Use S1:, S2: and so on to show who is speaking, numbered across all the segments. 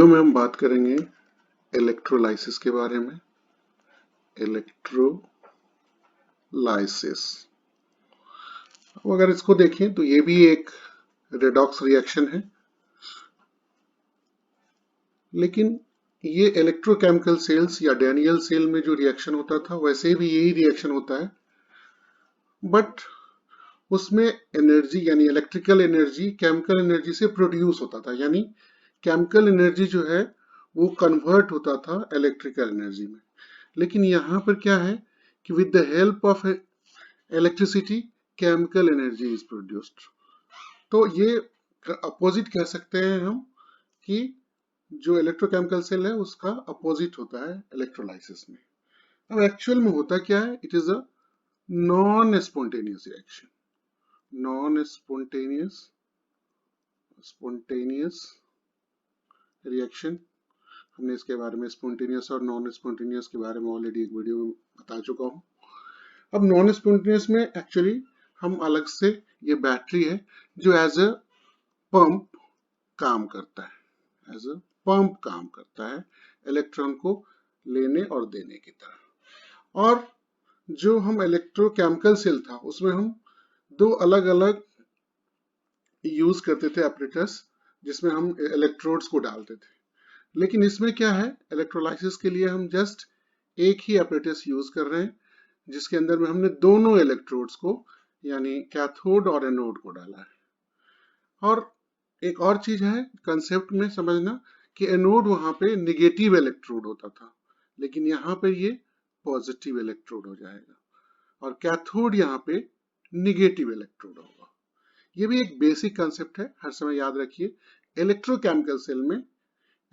S1: Video में हम बात करेंगे इलेक्ट्रोलाइसिस के बारे में। इलेक्ट्रोलाइसिस, अगर इसको देखें तो ये भी एक रेडॉक्स रिएक्शन है, लेकिन ये इलेक्ट्रोकेमिकल सेल्स या डैनियल सेल में जो रिएक्शन होता था वैसे भी यही रिएक्शन होता है, बट उसमें एनर्जी यानी इलेक्ट्रिकल एनर्जी केमिकल एनर्जी से प्रोड्यूस होता था, यानी केमिकल एनर्जी जो है वो कन्वर्ट होता था इलेक्ट्रिकल एनर्जी में। लेकिन यहाँ पर क्या है कि with the help of electricity chemical energy is produced. तो ये अपोजिट कह सकते हैं हम कि जो इलेक्ट्रोकेमिकल सेल है उसका अपोजिट होता है इलेक्ट्रोलाइसिस में। अब एक्चुअल में होता क्या है, it is a non spontaneous reaction. Non spontaneous reaction, हमने इसके बारे में स्पॉन्टेनियस और नॉन स्पॉन्टेनियस के बारे में ऑलरेडी एक वीडियो में बता चुका हूँ। अब नॉन स्पॉन्टेनियस में एक्चुअली हम अलग से, ये बैटरी है जो एज अ पंप काम करता है, एज अ पंप काम करता है इलेक्ट्रॉन को लेने और देने की तरह। और जो हम इलेक्ट्रोकेमिकल सेल था उसमें हम दो अलग अलग यूज करते थे ऑपरेटर्स, जिसमें हम इलेक्ट्रोड्स को डालते थे। लेकिन इसमें क्या है, इलेक्ट्रोलाइसिस के लिए हम जस्ट एक ही ऑपरेटर्स यूज कर रहे हैं, जिसके अंदर में हमने दोनों इलेक्ट्रोड्स को यानी कैथोड और एनोड को डाला है। और एक और चीज है कंसेप्ट में समझना कि एनोड वहां पे निगेटिव इलेक्ट्रोड होता था, लेकिन यहाँ पे ये पॉजिटिव इलेक्ट्रोड हो जाएगा, और कैथोड यहाँ पे निगेटिव इलेक्ट्रोड होगा। ये भी एक बेसिक कंसेप्ट है, हर समय याद रखिए। इलेक्ट्रोकेमिकल सेल में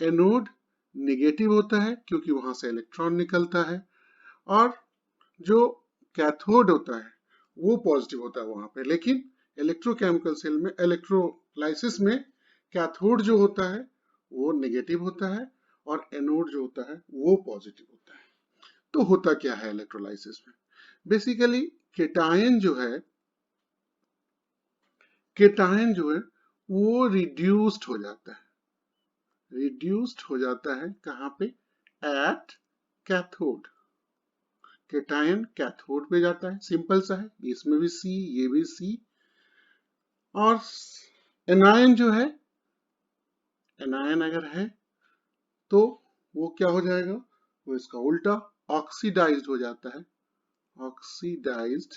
S1: एनोड निगेटिव होता है क्योंकि वहां से इलेक्ट्रॉन निकलता है, और जो कैथोड होता है वो पॉजिटिव होता है वहां पे। लेकिन इलेक्ट्रोकेमिकल सेल में, इलेक्ट्रोलाइसिस में कैथोड जो होता है वो नेगेटिव होता है और एनोड जो होता है वो पॉजिटिव होता है। तो होता क्या है इलेक्ट्रोलाइसिस में, बेसिकली केटायन जो है वो रिड्यूस्ड हो जाता है। रिड्यूस्ड हो जाता है कहाँ पे, एट कैथोड। केटायन कैथोड पे जाता है, सिंपल सा है, इसमें भी सी, ये भी सी। और एनायन जो है, एनायन अगर है तो वो क्या हो जाएगा, वो इसका उल्टा ऑक्सीडाइज्ड हो जाता है, ऑक्सीडाइज्ड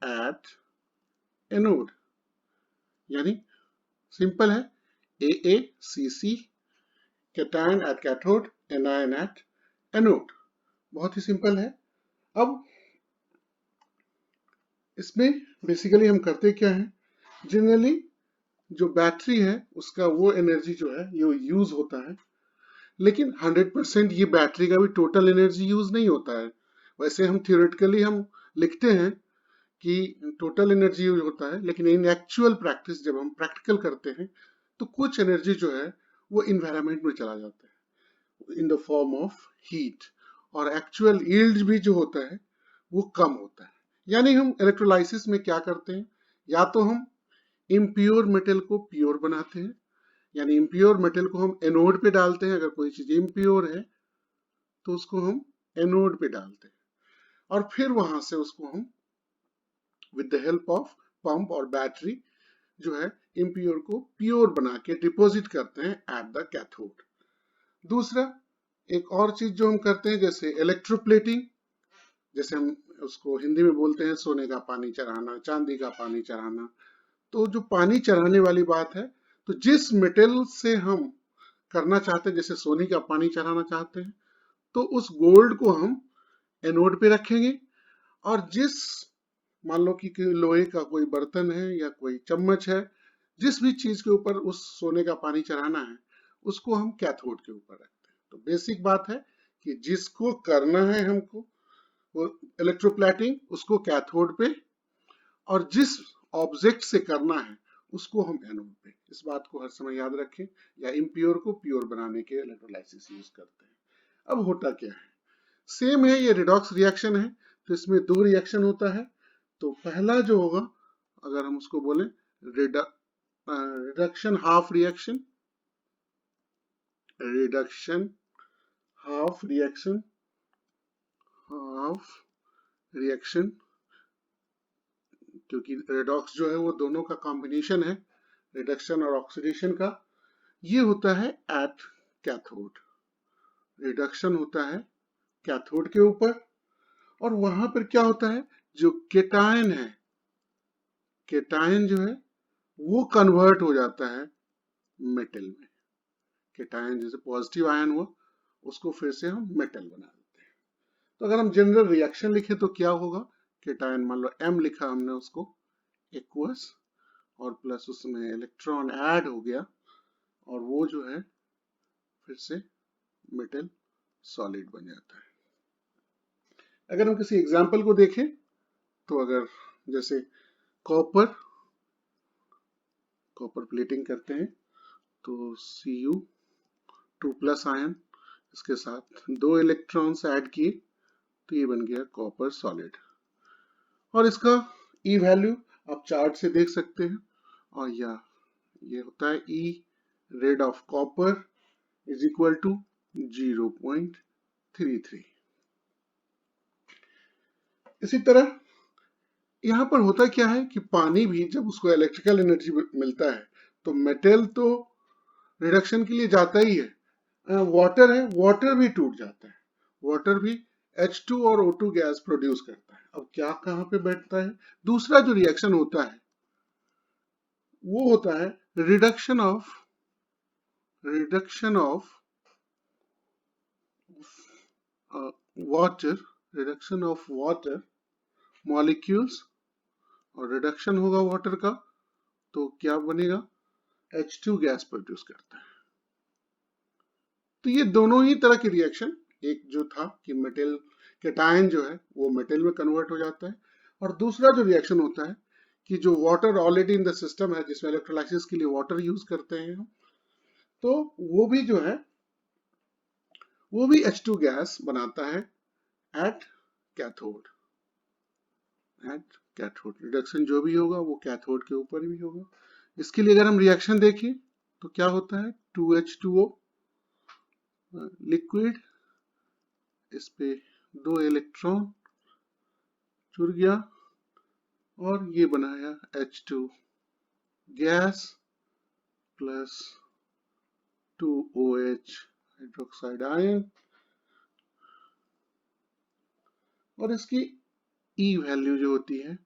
S1: एट एनोड। यानी सिंपल है, AACC, cation at cathode, anion at anode. बहुत ही सिंपल है। अब इसमें बेसिकली हम करते क्या है, जनरली जो बैटरी है उसका वो एनर्जी जो है ये यूज होता है, लेकिन 100% ये बैटरी का भी टोटल एनर्जी यूज नहीं होता है। वैसे हम थियोरेटिकली हम लिखते हैं कि टोटल एनर्जी यूज होता है, लेकिन इन एक्चुअल प्रैक्टिस जब हम प्रैक्टिकल करते हैं तो कुछ एनर्जी जो है वो इन्वायरमेंट में चला जाता है in the form of heat, और एक्चुअल यील्ड भी जो होता है वो कम होता है। यानी हम इलेक्ट्रोलाइसिस में क्या करते हैं, या तो हम इम्प्योर मेटल को प्योर बनाते हैं, यानी इम्प्योर मेटल को हम एनोड पे डालते हैं। अगर कोई चीज इम्प्योर है तो उसको हम एनोड पे डालते हैं, और फिर वहां से उसको हम with the help of pump और बैटरी जो है इम्प्योर को प्योर बना के डिपॉजिट करते हैं एट द कैथोड। दूसरा एक और चीज जो हम करते हैं, जैसे इलेक्ट्रोप्लेटिंग, जैसे हम उसको हिंदी में बोलते हैं सोने का पानी चढ़ाना, चांदी का पानी चढ़ाना। तो जो पानी चढ़ाने वाली बात है, तो जिस मेटल से हम करना चाहते हैं, जैसे सोने का पानी चढ़ाना चाहते हैं, तो उस गोल्ड को हम एनोड पे रखेंगे, और जिस, मान लो कि लोहे का कोई बर्तन है या कोई चम्मच है, जिस भी चीज के ऊपर उस सोने का पानी चढ़ाना है उसको हम कैथोड के ऊपर रखते हैं। तो बेसिक बात है कि जिसको करना है हमको वो इलेक्ट्रोप्लेटिंग, उसको कैथोड पे, और जिस ऑब्जेक्ट से करना है उसको हम एनोड पे। इस बात को हर समय याद रखें, या इम्प्योर को प्योर बनाने के इलेक्ट्रोलाइसिस यूज करते हैं। अब होता क्या है, सेम है, ये रिडॉक्स रिएक्शन है, तो इसमें दो रिएक्शन होता है। तो पहला जो होगा, अगर हम उसको बोले reduction half reaction, reduction, half reaction, क्योंकि रेडॉक्स जो है वो दोनों का कॉम्बिनेशन है, रिडक्शन और ऑक्सीडेशन का। ये होता है एट कैथोड, रिडक्शन होता है कैथोड के ऊपर, और वहां पर क्या होता है, जो केटायन है, केटायन जो है वो कन्वर्ट हो जाता है मेटल में। केटायन जैसे पॉजिटिव आयन हुआ, उसको फिर से हम मेटल बना देते हैं। तो अगर हम जनरल रिएक्शन लिखें तो क्या होगा, केटायन मान लो M लिखा हमने उसको, एक्वस, और प्लस उसमें इलेक्ट्रॉन ऐड हो गया, और वो जो है फिर से मेटल सॉलिड बन जाता है। अगर हम किसी एग्जाम्पल को देखें तो अगर जैसे कॉपर प्लेटिंग करते हैं तो Cu2+ आयन, इसके साथ 2 इलेक्ट्रॉन्स ऐड किए तो ये बन गया कॉपर सॉलिड, और इसका ई वैल्यू आप चार्ट से देख सकते हैं, और ये होता है E red of copper is equal to 0.33। इसी तरह यहाँ पर होता क्या है कि पानी भी जब उसको इलेक्ट्रिकल एनर्जी मिलता है तो मेटल तो रिडक्शन के लिए जाता ही है, वाटर है, वाटर भी टूट जाता है, वाटर भी H2 और O2 गैस प्रोड्यूस करता है। अब क्या कहाँ पे बैठता है, दूसरा जो रिएक्शन होता है वो होता है रिडक्शन ऑफ वाटर मॉलिक्यूल्स, और रिडक्शन होगा वाटर का तो क्या बनेगा, H2 गैस प्रोड्यूस करता है। तो ये दोनों ही तरह की रिएक्शन, एक जो था कि मेटल केटायन जो है वो मेटल में कन्वर्ट हो जाता है, और दूसरा जो रिएक्शन होता है कि जो water already in the system है, जिसमें इलेक्ट्रोलाइसिस के लिए वाटर यूज करते हैं हम, तो वो भी जो है वो भी H2 गैस बनाता है एट कैथोड। रिडक्शन जो भी होगा वो कैथोड के ऊपर भी होगा। इसके लिए अगर हम रिएक्शन देखें तो क्या होता है, 2H2O लिक्विड, इस पे 2 इलेक्ट्रॉन जुड़ गया और ये बनाया H2 gas plus 2OH hydroxide ion, और इसकी ई वैल्यू जो होती है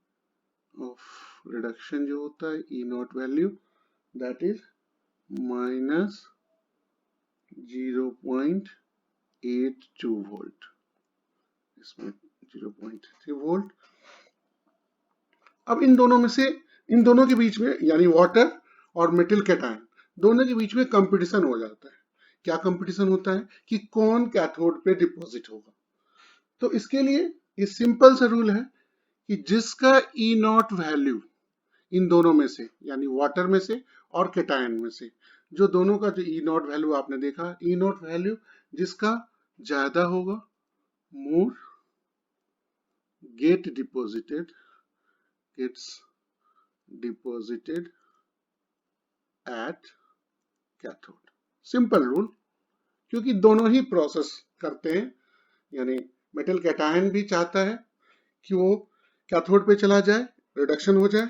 S1: ऑफ रिडक्शन जो होता है, E naught value, that is -0.82 volt, इसमें 0.3 वोल्ट। अब इन दोनों के बीच में यानी वाटर और मेटल कैटायन दोनों के बीच में कंपटीशन हो जाता है। क्या कंपटीशन होता है कि कौन कैथोड पे डिपॉजिट होगा। तो इसके लिए ये सिंपल सा रूल है कि जिसका ई नॉट वैल्यू इन दोनों में से यानी वाटर में से और कैटायन में से, जो दोनों का जो ई नॉट वैल्यू आपने देखा, ई नॉट वैल्यू जिसका ज्यादा होगा, मोर gets deposited at cathode. Simple rule, क्योंकि दोनों ही प्रोसेस करते हैं, यानी मेटल कैटायन भी चाहता है कि वो कैथोड पे चला जाए, रिडक्शन हो जाए,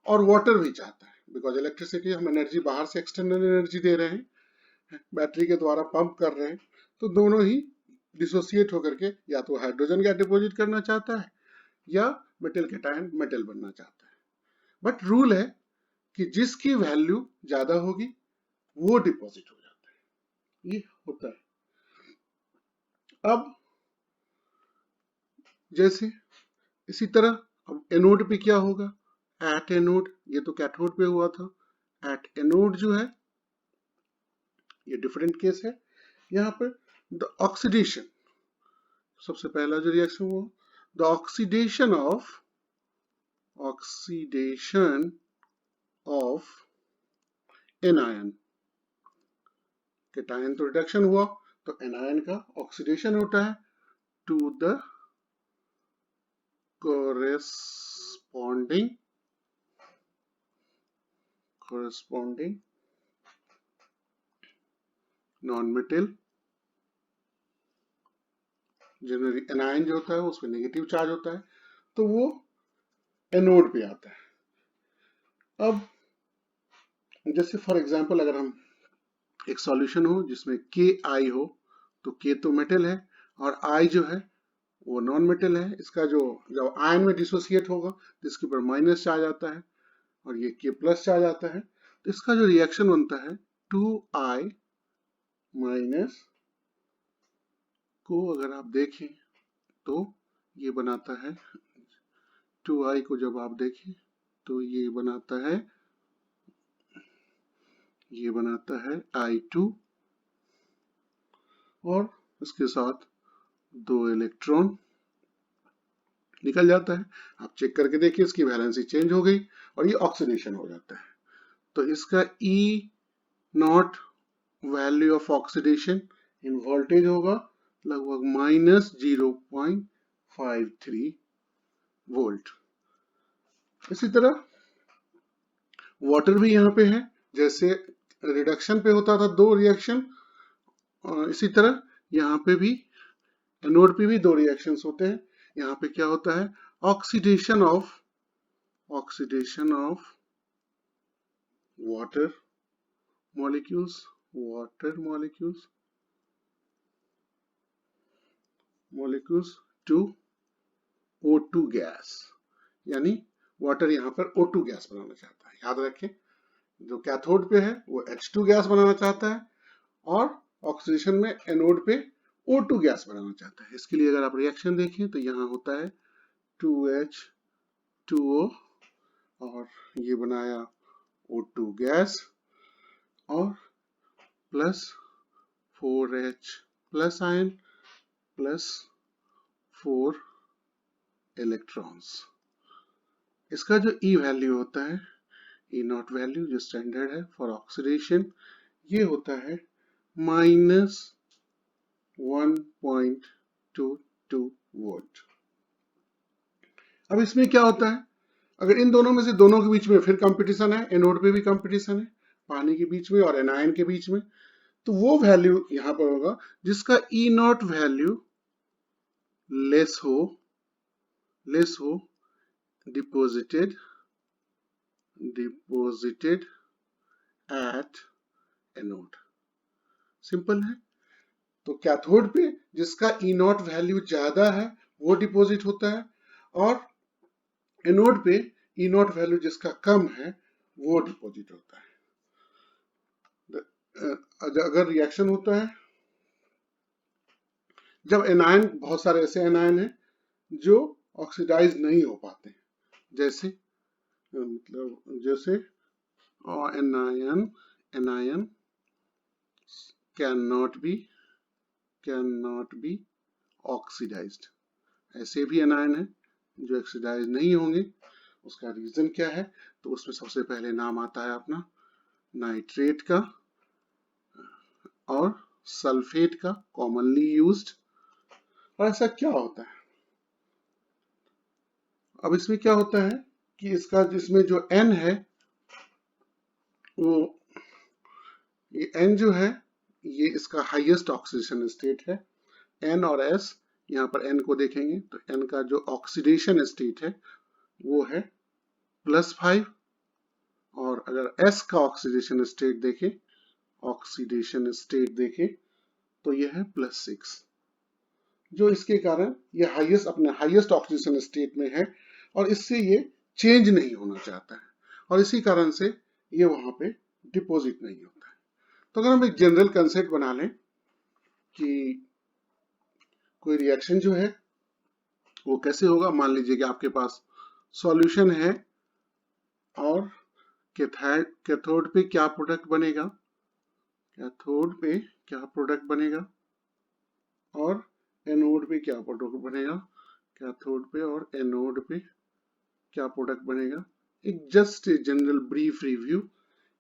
S1: और वाटर भी चाहता है, बिकॉज इलेक्ट्रिसिटी हम एनर्जी बाहर से एक्सटर्नल एनर्जी दे रहे हैं, बैटरी के द्वारा पंप कर रहे हैं, तो दोनों ही डिसोसिएट होकर के या तो हाइड्रोजन गैस डिपॉजिट करना चाहता है या मेटल कैटायन मेटल बनना चाहता है। बट रूल है कि जिसकी वैल्यू ज्यादा होगी वो डिपॉजिट हो जाता है, ये होता है। अब जैसे इसी तरह अब एनोड पे क्या होगा, एट एनोड, ये तो कैथोड पे हुआ था, एट एनोड जो है ये डिफरेंट केस है। यहाँ पर द ऑक्सीडेशन, सबसे पहला जो रिएक्शन हुआ, the oxidation of anion, cation तो रिडक्शन हुआ तो एनायन का ऑक्सीडेशन होता है to the corresponding non metal, generally anion जो होता है उसमें नेगेटिव चार्ज होता है, तो वो एनोड पे आता है। अब जैसे फॉर एग्जांपल अगर हम एक सॉल्यूशन हो जिसमें के आई हो, तो के तो मेटल है और आई जो है वो नॉन मेटल है। इसका जो जब आयन में डिसोसिएट होगा तो इसके ऊपर माइनस चार्ज आता है और ये के प्लस चार्ज आता है, तो इसका जो रिएक्शन बनता है 2I माइनस को अगर आप देखें तो ये बनाता है 2I को जब आप देखें तो ये बनाता है I2 और इसके साथ 2 इलेक्ट्रॉन निकल जाता है। आप चेक करके देखिए इसकी वैलेंसी चेंज हो गई और ये ऑक्सीडेशन हो जाता है। तो इसका E not value of oxidation in voltage होगा लगभग -0.53 वोल्ट। इसी तरह वाटर भी यहाँ पे है, जैसे रिडक्शन पे होता था 2 रिएक्शन, इसी तरह यहाँ पे भी एनोड पे भी 2 रिएक्शंस होते हैं। यहाँ पे क्या होता है, oxidation of water molecules to O2 gas, यानी वाटर यहाँ पर O2 गैस बनाना चाहता है। याद रखें जो कैथोड पे है वो H2 गैस बनाना चाहता है और ऑक्सीडेशन में एनोड पे O2 गैस बनाना चाहता है। इसके लिए अगर आप रिएक्शन देखें तो यहाँ होता है 2H2O और ये बनाया O2 गैस और plus 4H plus ion plus 4 electrons. इसका जो E वैल्यू होता है, E नॉट वैल्यू जो स्टैंडर्ड है फॉर ऑक्सीडेशन, ये होता है -1.22 वोल्ट। अब इसमें क्या होता है, अगर इन दोनों में से दोनों के बीच में फिर कंपटीशन है, एनोड पे भी कंपटीशन है पानी के बीच में और एनायन के बीच में, तो वो वैल्यू यहां पर होगा जिसका E नॉट वैल्यू लेस हो डिपोजिटेड एट एनोड। सिंपल है। तो कैथोड पे जिसका E नॉट वैल्यू ज्यादा है वो डिपॉजिट होता है और एनोड पे E नॉट वैल्यू जिसका कम है वो डिपॉजिट होता है। अगर रिएक्शन होता है जब एनायन, बहुत सारे ऐसे एनायन हैं जो ऑक्सीडाइज नहीं हो पाते, जैसे anion cannot be oxidized. ऐसे भी एनायन है जो ऑक्सीडाइज नहीं होंगे। उसका रीजन क्या है, तो उसमें सबसे पहले नाम आता है अपना नाइट्रेट का और सल्फेट का, कॉमनली यूज्ड। और ऐसा क्या होता है, अब इसमें क्या होता है कि इसका जिसमें जो N है वो ये N जो है ये इसका हाईएस्ट ऑक्सीडेशन स्टेट है। N और S, यहाँ पर N को देखेंगे तो N का जो ऑक्सीडेशन स्टेट है वो है +5 और अगर S का ऑक्सीडेशन स्टेट देखें तो ये है +6, जो इसके कारण ये अपने हाईएस्ट ऑक्सीडेशन स्टेट में है और इससे ये चेंज नहीं होना चाहता है और इसी कारण से ये वहां पे डिपॉजिट नहीं होता है। तो अगर हम एक जनरल कंसेप्ट बना लें कि कोई रिएक्शन जो है वो कैसे होगा, मान लीजिए कि आपके पास सॉल्यूशन है और कैथोड पे क्या प्रोडक्ट बनेगा और एनोड पे क्या प्रोडक्ट बनेगा, कैथोड पे और एनोड पे क्या प्रोडक्ट बनेगा। एक जस्ट जनरल ब्रीफ रिव्यू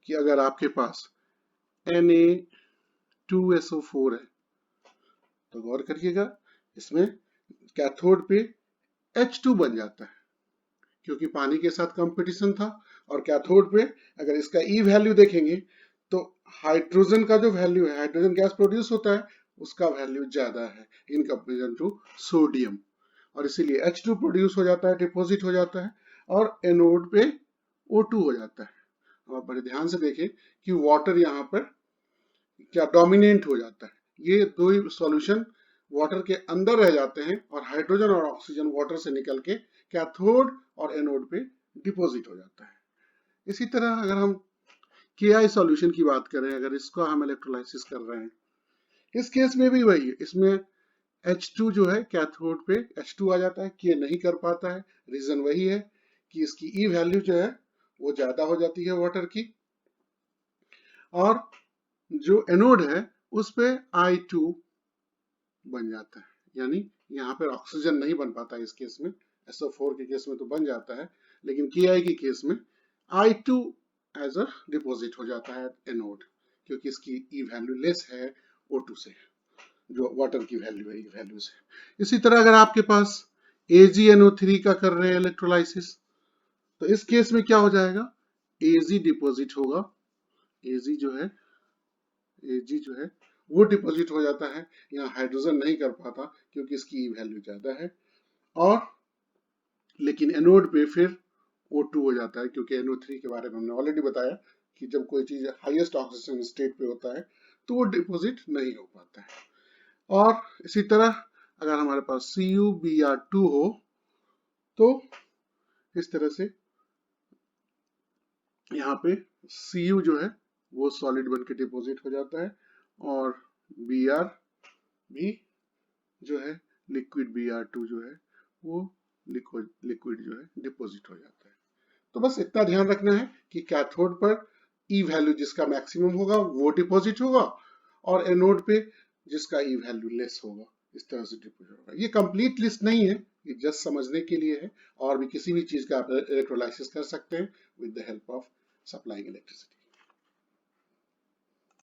S1: कि अगर आपके पास Na2SO4 है तो गौर करिएगा इसमें कैथोड पे H2 बन जाता है क्योंकि पानी के साथ कंपटीशन था और कैथोड पे अगर इसका E वैल्यू देखेंगे तो हाइड्रोजन का जो वैल्यू है, हाइड्रोजन गैस प्रोड्यूस होता है, उसका वैल्यू ज्यादा है इन कंपेरिजन टू सोडियम, और इसीलिए H2 प्रोड्यूस हो जाता है, डिपोजिट हो जाता है, और एनोड पे O2 हो जाता है। अब आप बड़े ध्यान से देखें कि वाटर यहाँ पर क्या डोमिनेंट हो जाता है, ये दो ही सॉल्यूशन वाटर के अंदर रह जाते हैं और हाइड्रोजन और ऑक्सीजन वाटर से निकल के कैथोड और एनोड पे डिपॉजिट हो जाता है। इसी तरह अगर हम KI सॉल्यूशन की बात करें, अगर इसका हम इलेक्ट्रोलाइसिस कर रहे हैं, इस केस में भी वही है, इसमें H2 जो है कैथोड पे H2 आ जाता है, K नहीं कर पाता है, रीजन वही है कि इसकी E वैल्यू जो है वो ज्यादा हो जाती है वाटर की, और जो एनोड है उस पे I2 बन जाता है, यानी यहाँ पे ऑक्सीजन नहीं बन पाता है इस केस में, SO4 के केस में तो बन जाता है, लेकिन KI के केस में I2 एज अ डिपॉजिट हो जाता है एनोड, क्योंकि इसकी E वैल्यू लेस है O2 से, जो वाटर की वैल्यू है, E वैल्यू से। इसी तरह अगर आपके पास AgNO3 का कर रहे हैं इलेक्ट्रोलाइसिस, तो इस केस में क्या हो जाएगा, Ag डिपॉजिट होगा, Ag जो है Ag जो है वो डिपॉजिट हो जाता है, यहाँ हाइड्रोजन नहीं कर पाता क्योंकि इसकी E वैल्यू ज्यादा है, और लेकिन एनोड पे फिर O2 हो जाता है, क्योंकि NO3 के बारे में हमने ऑलरेडी बताया कि जब कोई चीज हाईएस्ट ऑक्सीजन स्टेट पे होता है तो वो डिपॉजिट नहीं हो पाता है। और इसी तरह अगर हमारे पास CuBr2 हो तो इस तरह से यहाँ पे Cu जो है वो सॉलिड बन के डिपॉजिट हो जाता है, और Br भी जो है लिक्विड Br2 जो है वो लिक्विड जो है डिपॉजिट हो जाता है। तो बस इतना ध्यान रखना है कि कैथोड पर E वैल्यू जिसका मैक्सिमम होगा वो डिपॉजिट होगा, और एनोड पे जिसका E वैल्यू लेस होगा, इस तरह से डिपॉजिट होगा। ये कंप्लीट लिस्ट नहीं है, ये जस्ट समझने के लिए है, और भी किसी भी चीज का आप इलेक्ट्रोलाइसिस कर सकते हैं with the help of supplying electricity.